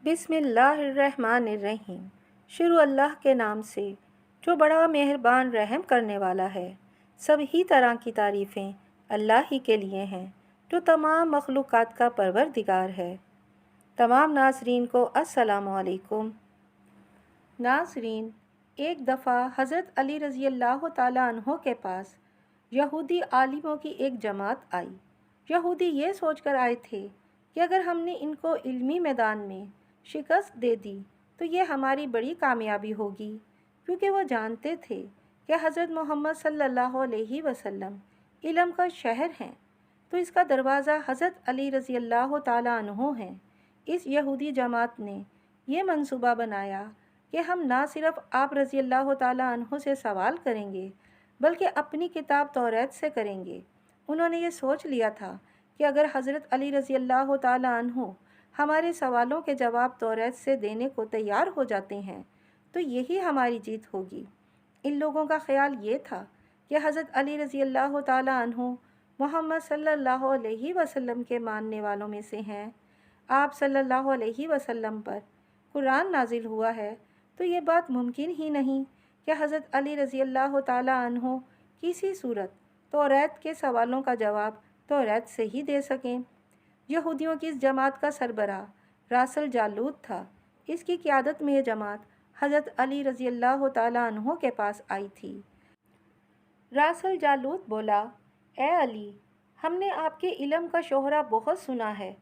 بسم اللہ الرحمن الرحیم۔ شروع اللہ کے نام سے جو بڑا مہربان رحم کرنے والا ہے۔ سبھی طرح کی تعریفیں اللہ ہی کے لیے ہیں جو تمام مخلوقات کا پروردگار ہے۔ تمام ناظرین کو السلام علیکم۔ ناظرین، ایک دفعہ حضرت علی رضی اللہ تعالیٰ عنہ کے پاس یہودی عالموں کی ایک جماعت آئی۔ یہودی یہ سوچ کر آئے تھے کہ اگر ہم نے ان کو علمی میدان میں شکست دے دی تو یہ ہماری بڑی کامیابی ہوگی، کیونکہ وہ جانتے تھے کہ حضرت محمد صلی اللہ علیہ وسلم علم کا شہر ہیں، تو اس کا دروازہ حضرت علی رضی اللہ تعالیٰ عنہ ہیں۔ اس یہودی جماعت نے یہ منصوبہ بنایا کہ ہم نہ صرف آپ رضی اللہ تعالیٰ عنہ سے سوال کریں گے بلکہ اپنی کتاب توریت سے کریں گے۔ انہوں نے یہ سوچ لیا تھا کہ اگر حضرت علی رضی اللہ تعالیٰ عنہ ہمارے سوالوں کے جواب توریت سے دینے کو تیار ہو جاتے ہیں تو یہی ہماری جیت ہوگی۔ ان لوگوں کا خیال یہ تھا کہ حضرت علی رضی اللہ تعالیٰ عنہ محمد صلی اللہ علیہ وسلم کے ماننے والوں میں سے ہیں۔ آپ صلی اللہ علیہ وسلم پر قرآن نازل ہوا ہے، تو یہ بات ممکن ہی نہیں کہ حضرت علی رضی اللہ تعالیٰ عنہ کسی صورت توریت کے سوالوں کا جواب توریت سے ہی دے سکیں۔ یہودیوں کی اس جماعت کا سربراہ راسل جالوت تھا۔ اس کی قیادت میں یہ جماعت حضرت علی رضی اللہ تعالیٰ عنہ کے پاس آئی تھی۔ راسل جالوت بولا، اے علی، ہم نے آپ کے علم کا شہرہ بہت سنا ہے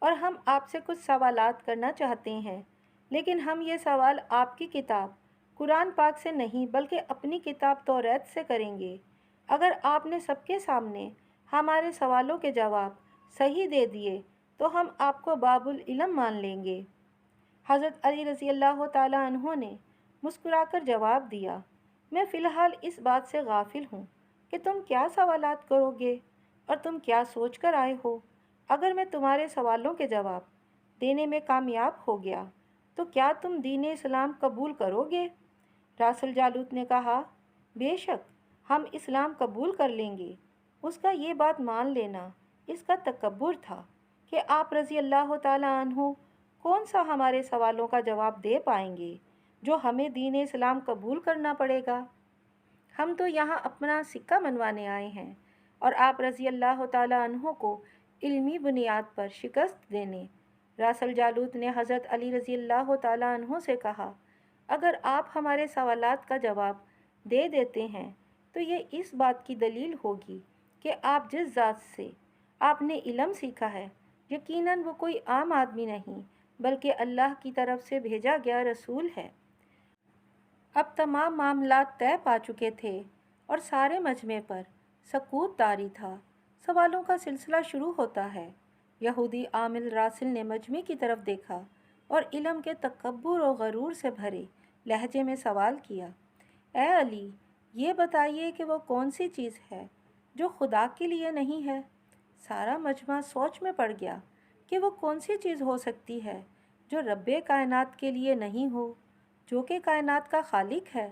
اور ہم آپ سے کچھ سوالات کرنا چاہتے ہیں، لیکن ہم یہ سوال آپ کی کتاب قرآن پاک سے نہیں بلکہ اپنی کتاب توریت سے کریں گے۔ اگر آپ نے سب کے سامنے ہمارے سوالوں کے جواب صحیح دے دیے تو ہم آپ کو باب العلم مان لیں گے۔ حضرت علی رضی اللہ تعالیٰ عنہ نے مسکرا کر جواب دیا، میں فی الحال اس بات سے غافل ہوں کہ تم کیا سوالات کرو گے اور تم کیا سوچ کر آئے ہو۔ اگر میں تمہارے سوالوں کے جواب دینے میں کامیاب ہو گیا تو کیا تم دین اسلام قبول کرو گے؟ راسل جالوت نے کہا، بے شک ہم اسلام قبول کر لیں گے۔ اس کا یہ بات مان لینا اس کا تکبر تھا کہ آپ رضی اللہ تعالیٰ عنہ کون سا ہمارے سوالوں کا جواب دے پائیں گے جو ہمیں دین اسلام قبول کرنا پڑے گا۔ ہم تو یہاں اپنا سکہ منوانے آئے ہیں اور آپ رضی اللہ تعالیٰ عنہ کو علمی بنیاد پر شکست دینے۔ راسل جالوت نے حضرت علی رضی اللہ تعالیٰ عنہ سے کہا، اگر آپ ہمارے سوالات کا جواب دے دیتے ہیں تو یہ اس بات کی دلیل ہوگی کہ آپ جس ذات سے آپ نے علم سیکھا ہے یقیناً وہ کوئی عام آدمی نہیں بلکہ اللہ کی طرف سے بھیجا گیا رسول ہے۔ اب تمام معاملات طے پا چکے تھے اور سارے مجمع پر سکوت طاری تھا۔ سوالوں کا سلسلہ شروع ہوتا ہے۔ یہودی عامل راسل نے مجمع کی طرف دیکھا اور علم کے تکبر و غرور سے بھرے لہجے میں سوال کیا، اے علی، یہ بتائیے کہ وہ کون سی چیز ہے جو خدا کے لیے نہیں ہے؟ سارا مجمع سوچ میں پڑ گیا کہ وہ کون سی چیز ہو سکتی ہے جو رب کائنات کے لیے نہیں ہو، جو کہ کائنات کا خالق ہے۔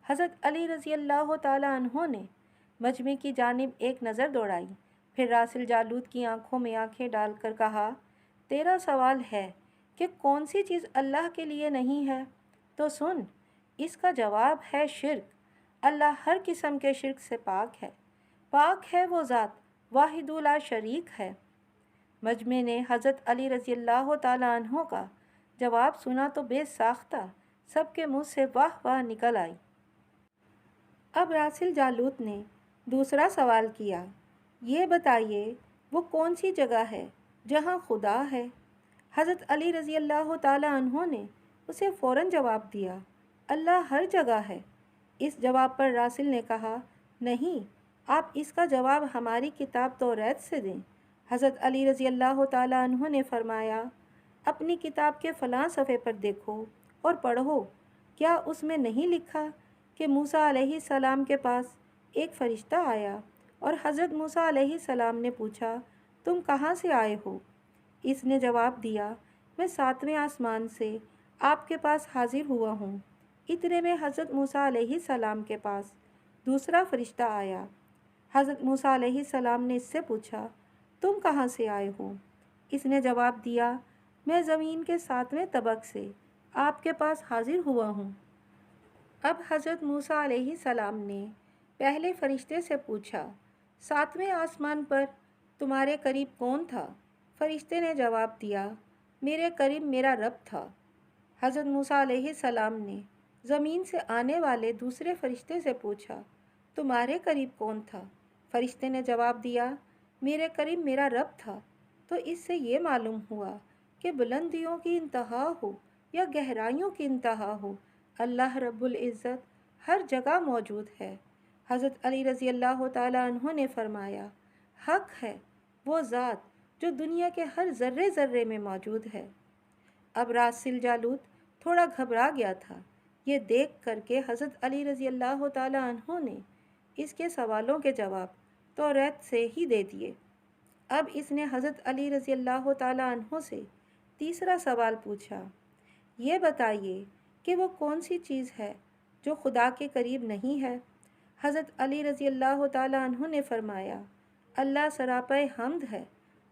حضرت علی رضی اللہ تعالیٰ عنہ نے مجمع کی جانب ایک نظر دوڑائی، پھر راسل جالوت کی آنکھوں میں آنکھیں ڈال کر کہا، تیرا سوال ہے کہ کون سی چیز اللہ کے لیے نہیں ہے، تو سن، اس کا جواب ہے شرک۔ اللہ ہر قسم کے شرک سے پاک ہے۔ پاک ہے وہ ذات واحد لا شریک ہے۔ مجمع نے حضرت علی رضی اللہ تعالیٰ عنہ کا جواب سنا تو بے ساختہ سب کے منہ سے واہ واہ نکل آئی۔ اب راسل جالوت نے دوسرا سوال کیا، یہ بتائیے وہ کون سی جگہ ہے جہاں خدا ہے؟ حضرت علی رضی اللہ تعالیٰ عنہ نے اسے فوراً جواب دیا، اللہ ہر جگہ ہے۔ اس جواب پر راسل نے کہا، نہیں، آپ اس کا جواب ہماری کتاب توریت سے دیں۔ حضرت علی رضی اللہ تعالیٰ عنہ نے فرمایا، اپنی کتاب کے فلاں صفحے پر دیکھو اور پڑھو، کیا اس میں نہیں لکھا کہ موسیٰ علیہ السلام کے پاس ایک فرشتہ آیا اور حضرت موسیٰ علیہ السلام نے پوچھا، تم کہاں سے آئے ہو؟ اس نے جواب دیا، میں 7ویں آسمان سے آپ کے پاس حاضر ہوا ہوں۔ اتنے میں حضرت موسیٰ علیہ السلام کے پاس دوسرا فرشتہ آیا۔ حضرت موسیٰ علیہ السلام نے اس سے پوچھا، تم کہاں سے آئے ہو؟ اس نے جواب دیا، میں زمین کے 7ویں طبق سے آپ کے پاس حاضر ہوا ہوں۔ اب حضرت موسیٰ علیہ السلام نے پہلے فرشتے سے پوچھا، 7ویں آسمان پر تمہارے قریب کون تھا؟ فرشتے نے جواب دیا، میرے قریب میرا رب تھا۔ حضرت موسیٰ علیہ السلام نے زمین سے آنے والے دوسرے فرشتے سے پوچھا، تمہارے قریب کون تھا؟ فرشتے نے جواب دیا، میرے قریب میرا رب تھا۔ تو اس سے یہ معلوم ہوا کہ بلندیوں کی انتہا ہو یا گہرائیوں کی انتہا ہو، اللہ رب العزت ہر جگہ موجود ہے۔ حضرت علی رضی اللہ تعالیٰ عنہ نے فرمایا، حق ہے وہ ذات جو دنیا کے ہر ذرے ذرے میں موجود ہے۔ اب راسل جالوت تھوڑا گھبرا گیا تھا۔ یہ دیکھ کر کے حضرت علی رضی اللہ تعالیٰ عنہ نے اس کے سوالوں کے جواب توریت سے ہی دے دیے۔ اب اس نے حضرت علی رضی اللہ تعالیٰ عنہ سے تیسرا سوال پوچھا، یہ بتائیے کہ وہ کون سی چیز ہے جو خدا کے قریب نہیں ہے؟ حضرت علی رضی اللہ تعالیٰ عنہ نے فرمایا، اللہ سراپے حمد ہے،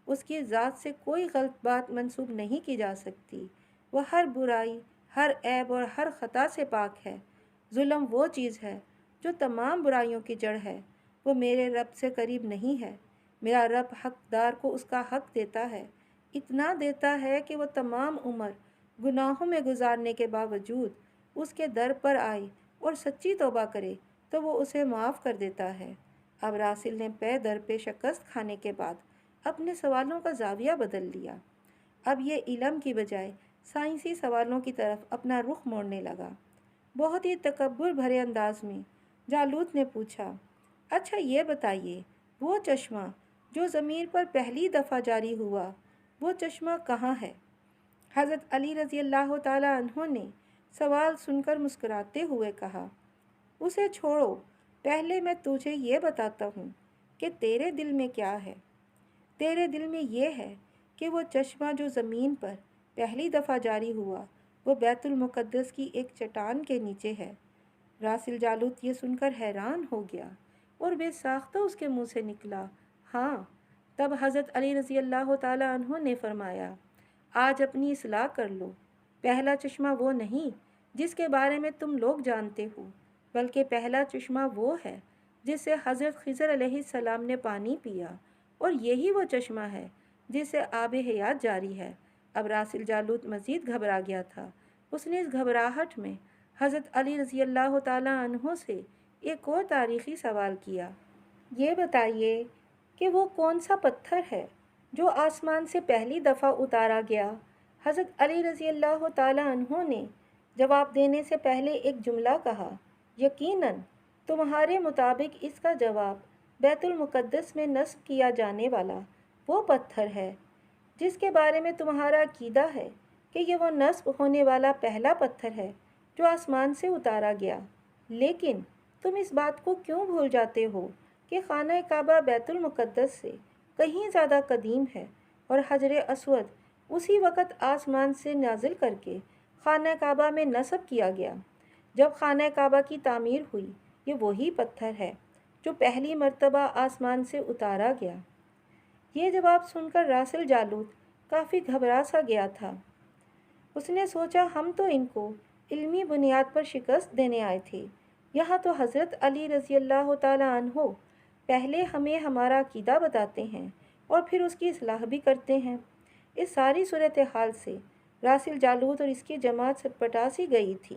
اس کی ذات سے کوئی غلط بات منسوب نہیں کی جا سکتی، وہ ہر برائی، ہر عیب اور ہر خطا سے پاک ہے۔ ظلم وہ چیز ہے جو تمام برائیوں کی جڑ ہے، وہ میرے رب سے قریب نہیں ہے۔ میرا رب حقدار کو اس کا حق دیتا ہے، اتنا دیتا ہے کہ وہ تمام عمر گناہوں میں گزارنے کے باوجود اس کے در پر آئے اور سچی توبہ کرے تو وہ اسے معاف کر دیتا ہے۔ اب راسل نے پے در پہ شکست کھانے کے بعد اپنے سوالوں کا زاویہ بدل لیا۔ اب یہ علم کی بجائے سائنسی سوالوں کی طرف اپنا رخ موڑنے لگا۔ بہت ہی تکبر بھرے انداز میں جالوت نے پوچھا، اچھا یہ بتائیے، وہ چشمہ جو زمین پر پہلی دفعہ جاری ہوا، وہ چشمہ کہاں ہے؟ حضرت علی رضی اللہ تعالیٰ عنہ نے سوال سن کر مسکراتے ہوئے کہا، اسے چھوڑو، پہلے میں تجھے یہ بتاتا ہوں کہ تیرے دل میں کیا ہے۔ تیرے دل میں یہ ہے کہ وہ چشمہ جو زمین پر پہلی دفعہ جاری ہوا، وہ بیت المقدس کی ایک چٹان کے نیچے ہے۔ راسل جالوت یہ سن کر حیران ہو گیا اور بے ساختہ اس کے منہ سے نکلا، ہاں۔ تب حضرت علی رضی اللہ تعالیٰ عنہ نے فرمایا، آج اپنی اصلاح کر لو، پہلا چشمہ وہ نہیں جس کے بارے میں تم لوگ جانتے ہو، بلکہ پہلا چشمہ وہ ہے جس سے حضرت خضر علیہ السلام نے پانی پیا، اور یہی وہ چشمہ ہے جس سے آب حیات جاری ہے۔ اب راسل جالوت مزید گھبرا گیا تھا۔ اس نے اس گھبراہٹ میں حضرت علی رضی اللہ تعالیٰ عنہ سے ایک اور تاریخی سوال کیا، یہ بتائیے کہ وہ کون سا پتھر ہے جو آسمان سے پہلی دفعہ اتارا گیا؟ حضرت علی رضی اللہ تعالیٰ عنہ نے جواب دینے سے پہلے ایک جملہ کہا، یقیناً تمہارے مطابق اس کا جواب بیت المقدس میں نصب کیا جانے والا وہ پتھر ہے جس کے بارے میں تمہارا عقیدہ ہے کہ یہ وہ نصب ہونے والا پہلا پتھر ہے جو آسمان سے اتارا گیا۔ لیکن تم اس بات کو کیوں بھول جاتے ہو کہ خانہ کعبہ بیت المقدس سے کہیں زیادہ قدیم ہے، اور حجر اسود اسی وقت آسمان سے نازل کر کے خانہ کعبہ میں نصب کیا گیا۔ جب خانہ کعبہ کی تعمیر ہوئی، یہ وہی پتھر ہے جو پہلی مرتبہ آسمان سے اتارا گیا۔ یہ جواب سن کر راسل جالوت کافی گھبرا سا گیا تھا۔ اس نے سوچا، ہم تو ان کو علمی بنیاد پر شکست دینے آئے تھے، یہاں تو حضرت علی رضی اللہ تعالیٰ عنہ پہلے ہمیں ہمارا عقیدہ بتاتے ہیں اور پھر اس کی اصلاح بھی کرتے ہیں۔ اس ساری صورتحال سے راسل جالوت اور اس کی جماعت سٹپٹا سی گئی تھی۔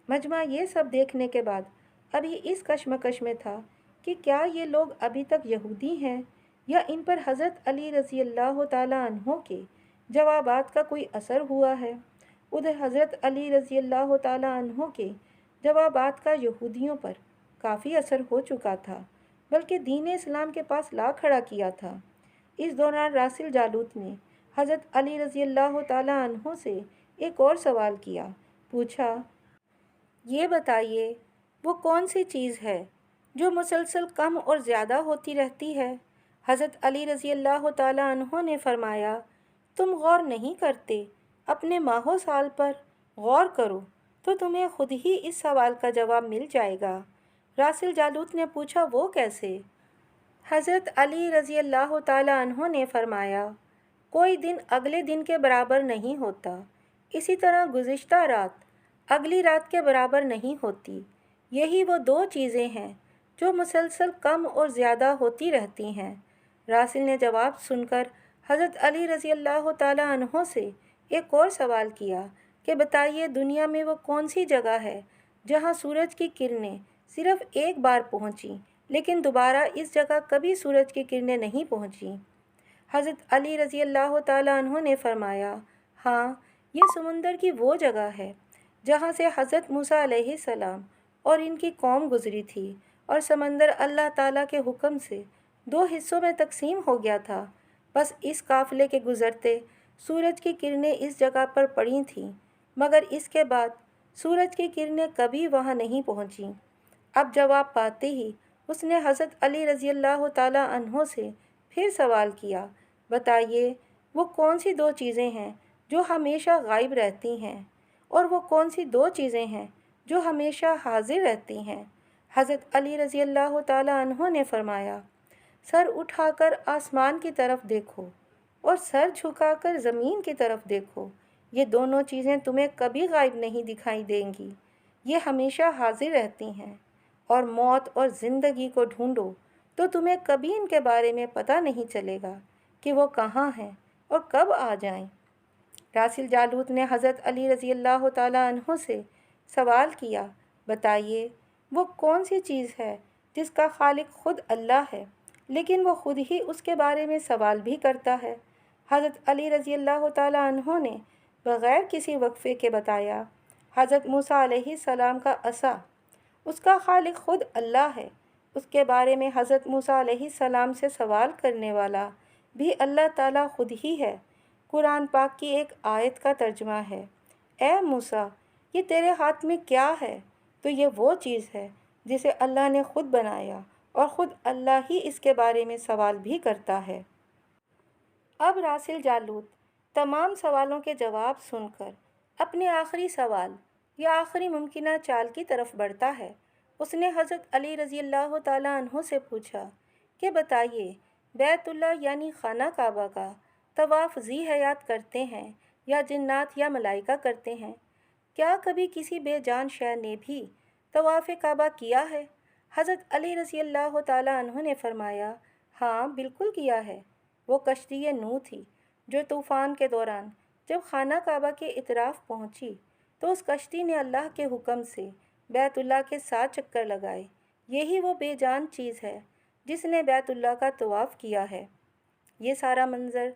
مجمع یہ سب دیکھنے کے بعد ابھی اس کشمکش میں تھا کہ کیا یہ لوگ ابھی تک یہودی ہیں یا ان پر حضرت علی رضی اللہ تعالیٰ عنہ کے جوابات کا کوئی اثر ہوا ہے۔ ادھر حضرت علی رضی اللہ تعالیٰ عنہ کے جوابات کا یہودیوں پر کافی اثر ہو چکا تھا، بلکہ دین اسلام کے پاس لا کھڑا کیا تھا۔ اس دوران راسل جالوت نے حضرت علی رضی اللہ تعالیٰ عنہ سے ایک اور سوال کیا، پوچھا، یہ بتائیے وہ کون سی چیز ہے جو مسلسل کم اور زیادہ ہوتی رہتی ہے؟ حضرت علی رضی اللہ تعالیٰ عنہ نے فرمایا، تم غور نہیں کرتے، اپنے ماہ و سال پر غور کرو تو تمہیں خود ہی اس سوال کا جواب مل جائے گا۔ راسل جالوت نے پوچھا، وہ کیسے؟ حضرت علی رضی اللہ تعالیٰ عنہ نے فرمایا، کوئی دن اگلے دن کے برابر نہیں ہوتا، اسی طرح گزشتہ رات اگلی رات کے برابر نہیں ہوتی۔ یہی وہ دو چیزیں ہیں جو مسلسل کم اور زیادہ ہوتی رہتی ہیں۔ راسل نے جواب سن کر حضرت علی رضی اللہ تعالیٰ عنہ سے ایک اور سوال کیا کہ بتائیے دنیا میں وہ کون سی جگہ ہے جہاں سورج کی کرنیں صرف ایک بار پہنچیں لیکن دوبارہ اس جگہ کبھی سورج کی کرنیں نہیں پہنچیں؟ حضرت علی رضی اللہ تعالیٰ عنہ نے فرمایا، ہاں، یہ سمندر کی وہ جگہ ہے جہاں سے حضرت موسیٰ علیہ السلام اور ان کی قوم گزری تھی، اور سمندر اللہ تعالیٰ کے حکم سے دو حصوں میں تقسیم ہو گیا تھا۔ بس اس قافلے کے گزرتے سورج کی کرنیں اس جگہ پر پڑی تھیں، مگر اس کے بعد سورج کی کرنیں کبھی وہاں نہیں پہنچیں۔ اب جواب پاتے ہی اس نے حضرت علی رضی اللہ تعالیٰ عنہ سے پھر سوال کیا، بتائیے وہ کون سی دو چیزیں ہیں جو ہمیشہ غائب رہتی ہیں، اور وہ کون سی دو چیزیں ہیں جو ہمیشہ حاضر رہتی ہیں؟ حضرت علی رضی اللہ تعالیٰ عنہ نے فرمایا، سر اٹھا کر آسمان کی طرف دیکھو اور سر جھکا کر زمین کی طرف دیکھو، یہ دونوں چیزیں تمہیں کبھی غائب نہیں دکھائی دیں گی، یہ ہمیشہ حاضر رہتی ہیں۔ اور موت اور زندگی کو ڈھونڈو تو تمہیں کبھی ان کے بارے میں پتہ نہیں چلے گا کہ وہ کہاں ہیں اور کب آ جائیں۔ راسل جالوت نے حضرت علی رضی اللہ تعالیٰ عنہ سے سوال کیا، بتائیے وہ کون سی چیز ہے جس کا خالق خود اللہ ہے لیکن وہ خود ہی اس کے بارے میں سوال بھی کرتا ہے؟ حضرت علی رضی اللہ تعالیٰ عنہ نے بغیر کسی وقفے کے بتایا، حضرت موسیٰ علیہ السلام کا عصا، اس کا خالق خود اللہ ہے، اس کے بارے میں حضرت موسیٰ علیہ السلام سے سوال کرنے والا بھی اللہ تعالیٰ خود ہی ہے۔ قرآن پاک کی ایک آیت کا ترجمہ ہے، اے موسیٰ، یہ تیرے ہاتھ میں کیا ہے؟ تو یہ وہ چیز ہے جسے اللہ نے خود بنایا، اور خود اللہ ہی اس کے بارے میں سوال بھی کرتا ہے۔ اب راسل جالوت تمام سوالوں کے جواب سن کر اپنے آخری سوال یا آخری ممکنہ چال کی طرف بڑھتا ہے۔ اس نے حضرت علی رضی اللہ تعالیٰ عنہ سے پوچھا کہ بتائیے بیت اللہ یعنی خانہ کعبہ کا طواف ذی حیات کرتے ہیں یا جنات یا ملائکہ کرتے ہیں؟ کیا کبھی کسی بے جان شے نے بھی طواف کعبہ کیا ہے؟ حضرت علی رضی اللہ تعالیٰ عنہ نے فرمایا، ہاں بالکل کیا ہے۔ وہ کشتی نوح تھی جو طوفان کے دوران جب خانہ کعبہ کے اطراف پہنچی تو اس کشتی نے اللہ کے حکم سے بیت اللہ کے 7 چکر لگائے۔ یہی وہ بے جان چیز ہے جس نے بیت اللہ کا طواف کیا ہے۔ یہ سارا منظر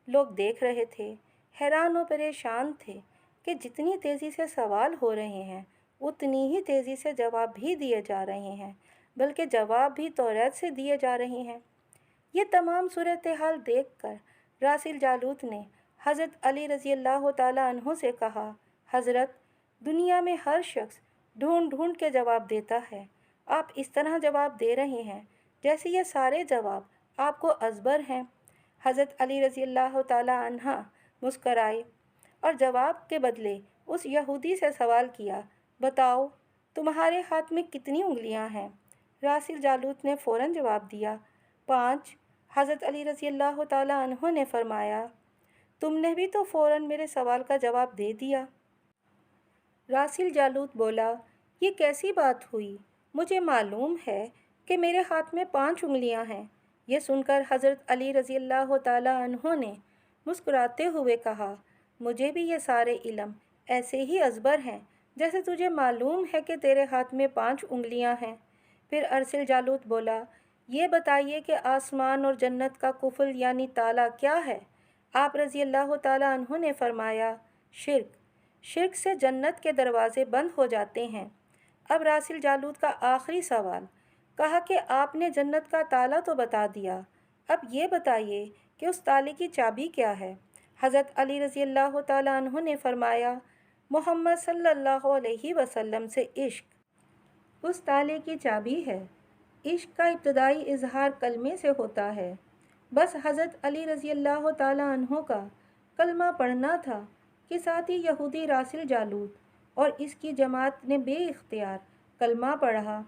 لوگ دیکھ رہے تھے، حیران و پریشان تھے کہ جتنی تیزی سے سوال ہو رہے ہیں اتنی ہی تیزی سے جواب بھی دیے جا رہے ہیں، بلکہ جواب بھی توریت سے دیے جا رہے ہیں۔ یہ تمام صورتحال دیکھ کر راسل جالوت نے حضرت علی رضی اللہ تعالیٰ عنہ سے کہا، حضرت، دنیا میں ہر شخص ڈھونڈ ڈھونڈ کے جواب دیتا ہے، آپ اس طرح جواب دے رہے ہیں جیسے یہ سارے جواب آپ کو ازبر ہیں۔ حضرت علی رضی اللہ تعالیٰ عنہ مسکرائے اور جواب کے بدلے اس یہودی سے سوال کیا، بتاؤ تمہارے ہاتھ میں کتنی انگلیاں ہیں؟ راسل جالوت نے فوراً جواب دیا، 5۔ حضرت علی رضی اللہ تعالیٰ عنہ نے فرمایا، تم نے بھی تو فوراً میرے سوال کا جواب دے دیا۔ راسل جالوت بولا، یہ کیسی بات ہوئی؟ مجھے معلوم ہے کہ میرے ہاتھ میں 5 انگلیاں ہیں۔ یہ سن کر حضرت علی رضی اللہ تعالیٰ عنہ نے مسکراتے ہوئے کہا، مجھے بھی یہ سارے علم ایسے ہی ازبر ہیں جیسے تجھے معلوم ہے کہ تیرے ہاتھ میں 5 انگلیاں ہیں۔ پھر راسل جالوت بولا، یہ بتائیے کہ آسمان اور جنت کا قفل یعنی تالا کیا ہے؟ آپ رضی اللہ تعالیٰ عنہ نے فرمایا، شرک۔ شرک سے جنت کے دروازے بند ہو جاتے ہیں۔ اب راسل جالوت کا آخری سوال، کہا کہ آپ نے جنت کا تالا تو بتا دیا، اب یہ بتائیے کہ اس تالے کی چابی کیا ہے؟ حضرت علی رضی اللہ تعالیٰ عنہ نے فرمایا، محمد صلی اللہ علیہ وسلم سے عشق اس تالے کی چابی ہے۔ عشق کا ابتدائی اظہار کلمے سے ہوتا ہے۔ بس حضرت علی رضی اللہ تعالیٰ عنہ کا کلمہ پڑھنا تھا کہ ساتھی یہودی راسل جالوت اور اس کی جماعت نے بے اختیار کلمہ پڑھا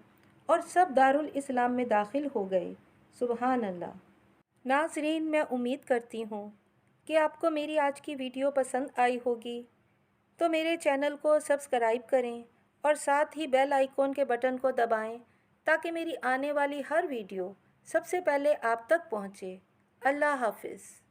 اور سب دارالاسلام میں داخل ہو گئے۔ سبحان اللہ۔ ناظرین، میں امید کرتی ہوں کہ آپ کو میری آج کی ویڈیو پسند آئی ہوگی، تو میرے چینل کو سبسکرائب کریں اور ساتھ ہی بیل آئیکن کے بٹن کو دبائیں تاکہ میری آنے والی ہر ویڈیو سب سے پہلے آپ تک پہنچے۔ اللہ حافظ۔